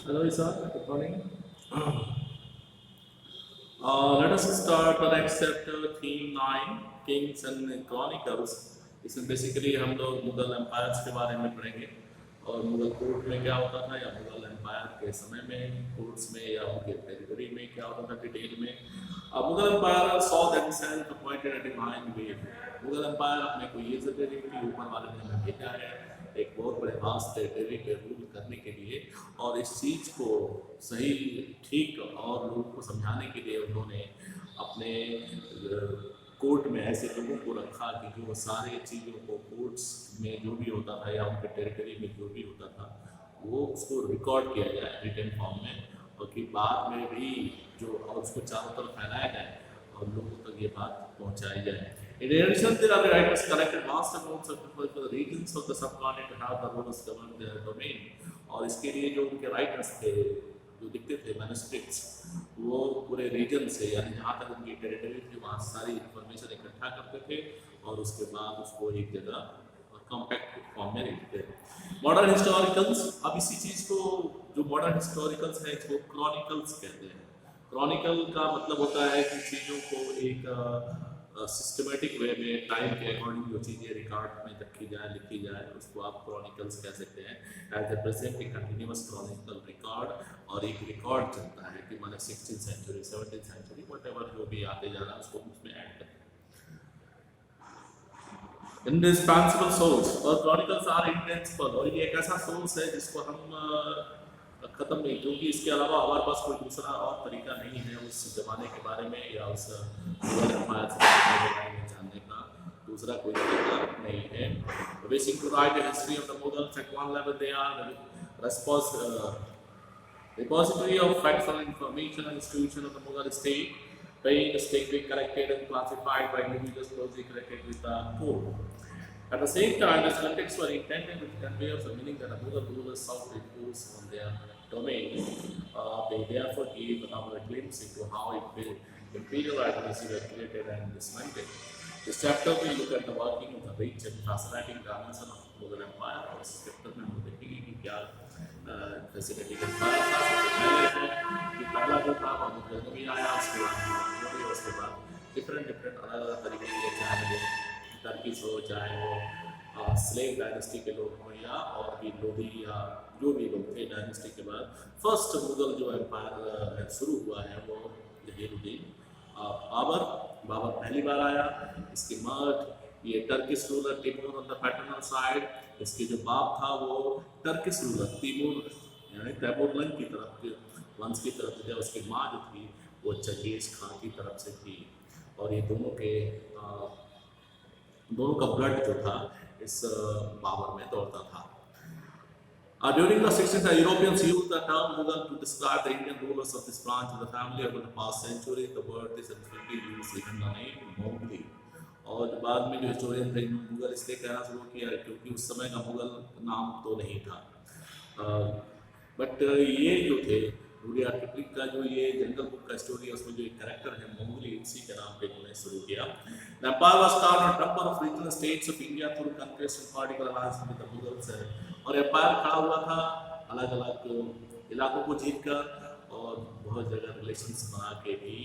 Hello, Isa. Good morning. Let us start the next chapter, theme 9, Kings and Chronicles. इसमें basically हम लोग Mughal empires के बारे में पढ़ेंगे और मुगल कोर्ट में क्या होता था या मुगल एम्पायर के समय में कोर्ट्स में या उनके टेरिटरी में क्या होता था डिटेल में। Mughal empire saw themselves appointed a divine way। Mughal empire अपने को ये जगह देखती ऊपर वाले ने हमें भेजा है एक बहुत बड़े वास्ट टेरिटरी पे रूल करने के लिए, और इस चीज़ को सही ठीक और लोगों को समझाने के लिए उन्होंने अपने कोर्ट में ऐसे लोगों को रखा कि जो सारे चीज़ों को कोर्ट्स में जो भी होता था या उनके टेरिटरी में जो भी होता था वो उसको रिकॉर्ड किया जाए रिटन फॉर्म में, और कि बाद में भी जो और उसको चारों तरफ फैलाया जाए और लोगों तक ये बात पहुंचाई जाए। In addition, there are writers collected vast amounts of people for the regions of the subcontinent to have the rulers govern their domain। और इसके लिए जो उनके राइटर्स थे जो लिखते थे मैन्युस्क्रिप्ट्स वो पूरे रीजन से यानी जहाँ तक उनकी टेरिटरी थी वहाँ सारी इंफॉर्मेशन इकट्ठा करते थे और उसके बाद उसको एक जगह कॉम्पैक्ट फॉर्म में लिखते थे। मॉडर्न हिस्टोरिकल्स, अब इसी चीज़ को जो मॉडर्न हिस्टोरिकल्स है इसको क्रॉनिकल्स कहते हैं। क्रॉनिकल का मतलब होता है कि चीज़ों को एक सिस्टमेटिक वे में टाइम के अकॉर्डिंग जो चीज़ें रिकॉर्ड में रखी जाए लिखी जाए उसको आप क्रॉनिकल्स कह सकते हैं। एज ए प्रेजेंट एक कंटिन्यूस क्रॉनिकल रिकॉर्ड और एक रिकॉर्ड चलता है कि मतलब 16th century 17th century what ever जो भी आते जा रहा है उसको उसमें ऐड करते हैं। इंडिस्पेंसिबल सोर्स, और क्रॉनिकल्स आर इंडिस्पेंसिबल, और ये एक ऐसा सोर्स है जिसको हम खत्म नहीं, क्योंकि इसके अलावा हमारे पास कोई दूसरा और तरीका नहीं है उस जमाने के बारे में या उस मुगल एम्पायर के बारे में जानने का दूसरा कोई तरीका नहीं है। Wishing to write a history of the Mughals at one level, they are repository of factual information and institution of the Mughal state, painstakingly collected and classified by individuals closely connected with the code. At the same time, this context were intended to convey the meaning that the Mughal rulers sought to impose on their domain. They therefore gave our glimpse into how imperial identities were created and dismantled. This chapter will look at the working of the rich and fascinating dimension of Mughal Empire, और इस chapter में हम देखेंगे कि क्या facility का था। सबसे पहले है कि पहला जो था वो गजनवी आया, उसके बाद उसके बाद डिफरेंट अलग अलग तरीके के, चाहे वो टर्किश हो चाहे वो स्लेव डायनेस्टी के लोग हों या और भी लोधी या जो भी लोग थे डायनेस्टी के बाद फर्स्ट मुगल जो एम्पायर शुरू हुआ है वो जहीरुद्दीन बाबर पहली बार आया। इसके मर्द ये Turkish ruler Timur on the paternal side, इसके जो बाप था वो टर्किश रूलर तिमूर यानी तैमूरलंग की तरफ के वंश की तरफ से, उसकी माँ जो थी वो चंगेज खान की तरफ से थी, और ये दोनों का ब्लड जो था इस बाबर में दौड़ता था। During the 16th, Europeans used the term Mughal to describe the Indian rulers of this branch of the family over the past century. The word is absolutely used in the name Mowgli। और बाद में जो historian थे मुगल इसलिए कहना शुरू किया क्योंकि उस समय का मुगल नाम तो नहीं था। बट ये जो थे रुडियार्ड किपलिंग का जो ये जंगल बुक का स्टोरी है उसमें जो एक कैरेक्टर है मोगली, इसी के नाम पे उन्होंने शुरू किया। The empire was carved on a number of regional states of India through conquest and political alliance with the Mughals, और एम्पायर खड़ा हुआ था अलग अलग इलाकों को जीत कर और बहुत जगह रिलेशंस बना के भी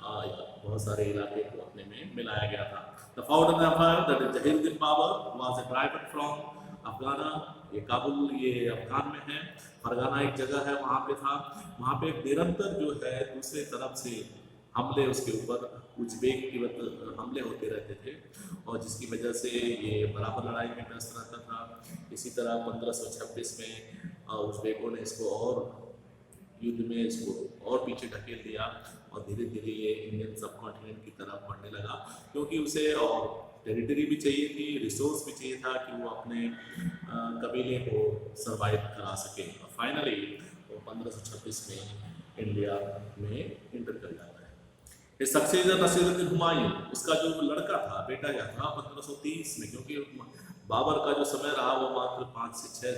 बहुत सारे इलाके को अपने में मिलाया गया था। The founder of the empire, that is Jahir Babur, was a driver from अफगाना, ये काबुल ये अफगान में है, फरगाना एक जगह है वहाँ पे था। वहाँ पे निरंतर जो है दूसरे तरफ से हमले उसके ऊपर उज्बेक की हमले होते रहते थे और जिसकी वजह से ये बराबर लड़ाई में व्यस्त रहता था। इसी तरह 1526 में उज्बेकों ने इसको और युद्ध में इसको और पीछे ढकेल दिया और धीरे धीरे ये इंडियन सब कॉन्टिनेंट की तरफ बढ़ने लगा, क्योंकि उसे और टेरिटरी भी चाहिए थी, रिसोर्स भी चाहिए था कि वो अपने कबीले को सरवाइव करा सके। और फाइनली वो 1526 में इंडिया में इंटर कर जाता है। इस सक्सेसर नसीरुद्दीन हुमायूं, उसका जो लड़का था बेटा क्या था 1530 में, क्योंकि बाबर का जो समय रहा वो मात्र 4 से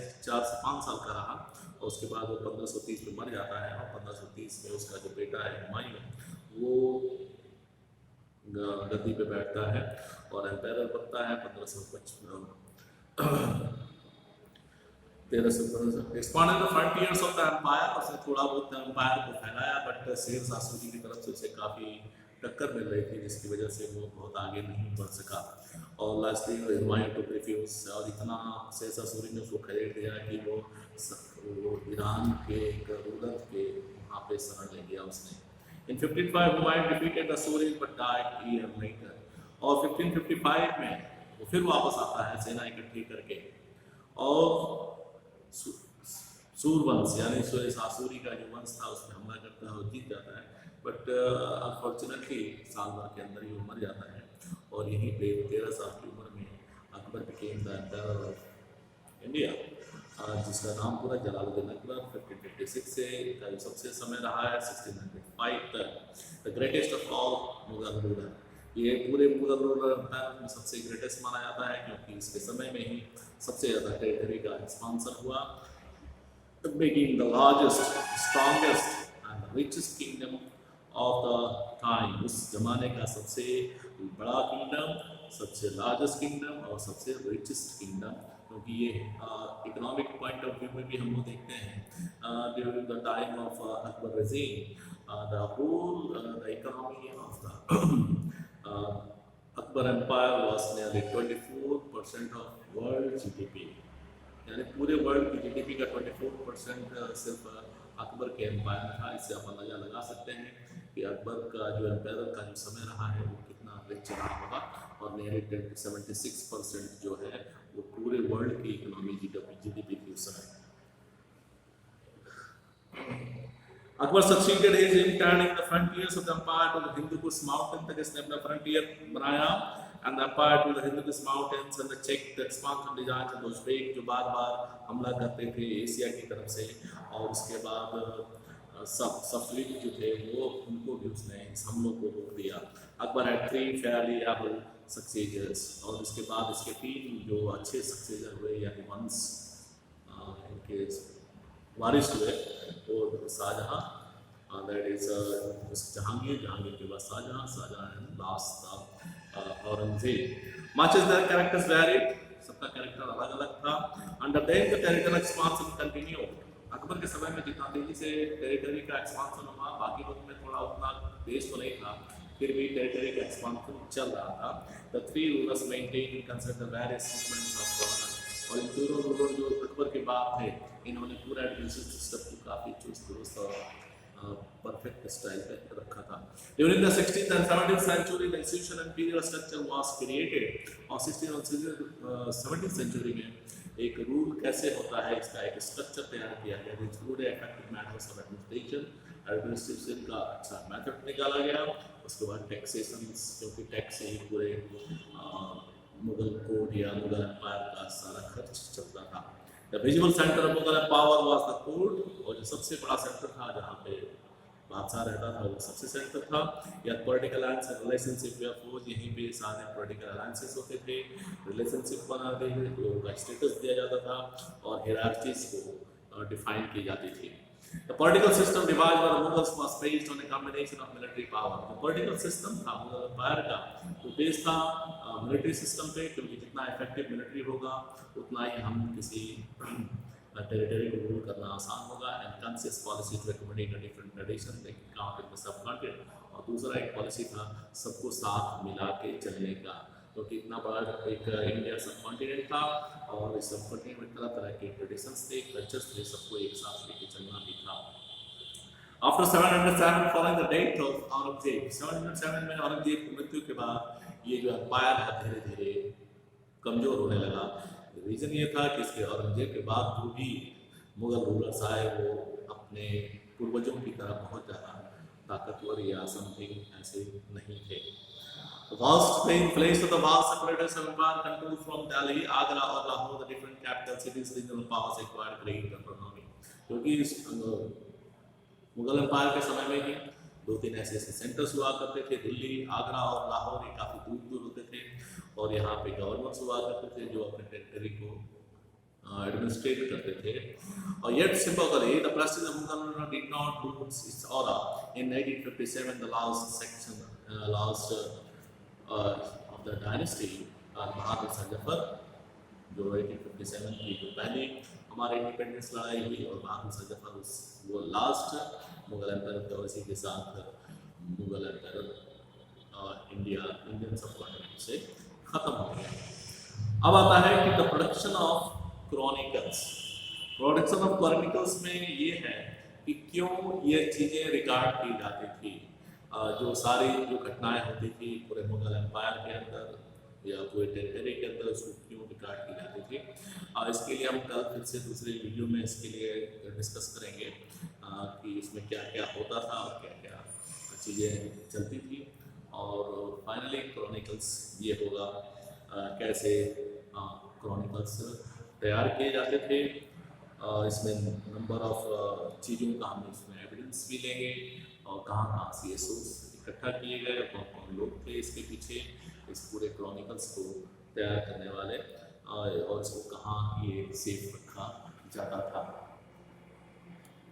5 साल का रहा और उसके बाद वो 1530 में मर जाता है और 1530 में उसका जो बेटा है हुमायूं वो गद्दी पे बैठता है और एम्पायर बनता है 1555 1315 expanded the frontiers of the empire, उसने थोड़ा बहुत एम्पायर को फैलाया, बट शेर शाह की तरफ से उसे काफ़ी टक्कर मिल रही थी, जिसकी वजह से वो बहुत आगे नहीं बढ़ सका। और लास्टली हुमायूं टू रिफ्यूज, और इतना शेर शाह ने उसको खरीद दिया कि वो ईरान के एक रूलर के वहाँ पे शरण ले गया उसने। In 1505 Humayun defeated the Assyrians but died a year later, और 1555 में वो फिर वापस आता है सेना इकट्ठी करके, और सूरवंश यानी सासूरी का जो वंश था उस पर हमला करता है और जीत जाता है, बट अनफॉर्चुनेटली साल भर के अंदर ही वो मर जाता है। और यहीं पे 13 साल की उम्र में Akbar became the empire of India, जिसका नाम पूरा जलालुद्दीन अकबर। 1556 से का जो सबसे समय रहा है 1605 तक, the greatest of all Mughal ruler. ये पूरे मुगल रूलर एम्पायर में सबसे ग्रेटेस्ट माना जाता है, क्योंकि इसके समय में ही सबसे ज़्यादा टेरिटरी का एक्सपांसन हुआ, making the largest, strongest and the richest kingdom of the time। उस जमाने का सबसे बड़ा किंगडम, सबसे लार्जेस्ट किंगडम और सबसे रिचेस्ट किंगडम, क्योंकि ये इकोनॉमिक पॉइंट ऑफ व्यू में भी हम लोग देखते हैं during the time of Akbar regime the whole the economy of the Akbar empire was nearly 24% of world GDP, यानी पूरे वर्ल्ड की जीडीपी का 24% सिर्फ अकबर के एम्पायर में था। इससे आप अंदाजा लगा सकते हैं कि अकबर का जो एम्पायर का जो समय रहा है वो कितना रिच रहा होगा, और नियरली 76% जो है वो पूरे वर्ल्ड की इकोनॉमी जीडीपी की उस समय। Akbar succeeded his in turning the frontiers of the empire to the Hindu Kush mountain, तक इसने अपना फ्रंटियर बनाया and the empire to the Hindus mountains and the check the expansion designs of Uzbek जो बार बार हमला करते थे एशिया की तरफ से, और उसके बाद सफलीद जो थे वो उनको भी उसने इस हमलों को रोक दिया। Akbar had 3 fairly able successors, और उसके बाद इसके 3 जो अच्छे सक्सेसर हुए यानी वंश इनके वारिस हुए, वो शाहजहां, दैट इज जहांगीर, जहांगीर के बाद शाहजहां, शाहजहां एंड लास्ट था Aurangzeb. Much as their characters varied, सबका कैरेक्टर अलग अलग था। Under them the territorial expansion continued, Akbar के समय में जितना तेजी से टेरिटरी का एक्सपांशन हुआ, बाकी लोगों में थोड़ा उतना देश तो नहीं था, फिर भी टेरिटरी का एक्सपांशन चल रहा था। The 3 rulers maintained considered the various movements of governance, और इन दोनों रूलर जो अकबर के बाद थे, इन्होंने पूरा एडमिनिस्ट्रेटिव सिस्टम को काफी चुस्त दुरुस्त और परफेक्ट स्टाइल पे रखा था। During the 16th and 17th century, the institutional imperial structure was created, और 16th और 17th century में एक रूल कैसे होता है इसका एक स्ट्रक्चर तैयार किया गया, include effective methods of administration, administration का अच्छा मेथड निकाला गया। उसके बाद टैक्सेशन, क्योंकि टैक्स से ही पूरे मुगल कोड या मुगल एम्पायर का सारा खर्च चलता था। The visual center of Mughal power was the court, और जो सबसे बड़ा सेंटर था जहाँ पे बादशाह रहता था वो सबसे सेंटर था। या पॉलिटिकल अलायंस रिलेशनशिप या फौज, यहीं पे सारे पॉलिटिकल अलायंसेस होते थे, रिलेशनशिप बनाते थे, लोगों का स्टेटस दिया जाता था और हिरार्चीज को डिफाइन की जाती थी। The political system devised by the Mughals was based on a combination of military power। तो पॉलिटिकल सिस्टम था मुगल एम्पायर का, तो बेस्ड था मिलिट्री सिस्टम पे, क्योंकि जितना इफेक्टिव मिलिट्री होगा उतना ही हम किसी टेरिटरी को रूल करना आसान होगा। And conscious policy to accommodate different tradition like counter the sub country, और दूसरा एक पॉलिसी था सबको साथ मिला के चलने का, क्योंकि इतना बड़ा एक इंडिया सब कॉन्टिनेंट था और इस सब कॉन्टिनेंट में तरह तरह के ट्रेडिशंस थे, कल्चर्स थे, सबको एक साथ लेके चलना भी था। After 707 following the death of Aurangzeb, 707 में औरंगजेब की मृत्यु के बाद ये जो एम्पायर है धीरे धीरे कमजोर होने लगा। रीजन ये था कि इसके औरंगजेब के बाद जो भी मुगल रूलर्स आए वो अपने पूर्वजों की तरह बहुत ज़्यादा ताकतवर या समथिंग ऐसे नहीं थे। Whilst the influence of the vast separatist empire controlled from Delhi, Agra और Lahore, the different capital cities, regional powers acquired great autonomy। क्योंकि मुगल एम्पायर के समय में ही 2-3 ऐसे सेंटर्स हुआ करते थे, दिल्ली, आगरा और लाहौर, ये काफ़ी दूर दूर होते थे, और यहाँ पे गवर्नर्स हुआ करते थे जो अपने टेरिटरी को एडमिनिस्ट्रेट करते थे। और yet symbolically, the prestige of Mughal did not lose its aura। In 1857, the last of the dynasty, Bahadur Shah Zafar, जो 1857 की जो पहली हमारे इंडिपेंडेंस लड़ाई हुई और बाद में सजफर उस वो लास्ट मुगल एम्पायर थे और इसी के साथ मुगल एम्पायर इंडियन सबकॉन्टिनेंट से ख़त्म हो गया। अब आता है कि the production of chronicles. Production of chronicles में ये है कि क्यों ये चीज़ें रिकॉर्ड की जाती थी, जो सारी जो घटनाएं होती थी पूरे मुगल एम्पायर के अंदर या पूरे टेरिटरी के अंदर, उसको क्यों रिकॉर्ड की जाती थी। इसके लिए हम कल फिर से दूसरे वीडियो में इसके लिए डिस्कस करेंगे कि इसमें क्या क्या होता था और क्या क्या चीज़ें चलती थी। और फाइनली क्रॉनिकल्स ये होगा कैसे क्रॉनिकल्स तैयार किए जाते थे। इसमें नंबर ऑफ चीज़ों का हम इसमें एविडेंस भी लेंगे और कहाँ से ये सोर्स इकट्ठा किए गए, कौन कौन लोग थे इसके पीछे, इस पूरे क्रॉनिकल्स को तैयार करने वाले, और इसको कहाँ ये सेफ रखा जाता था।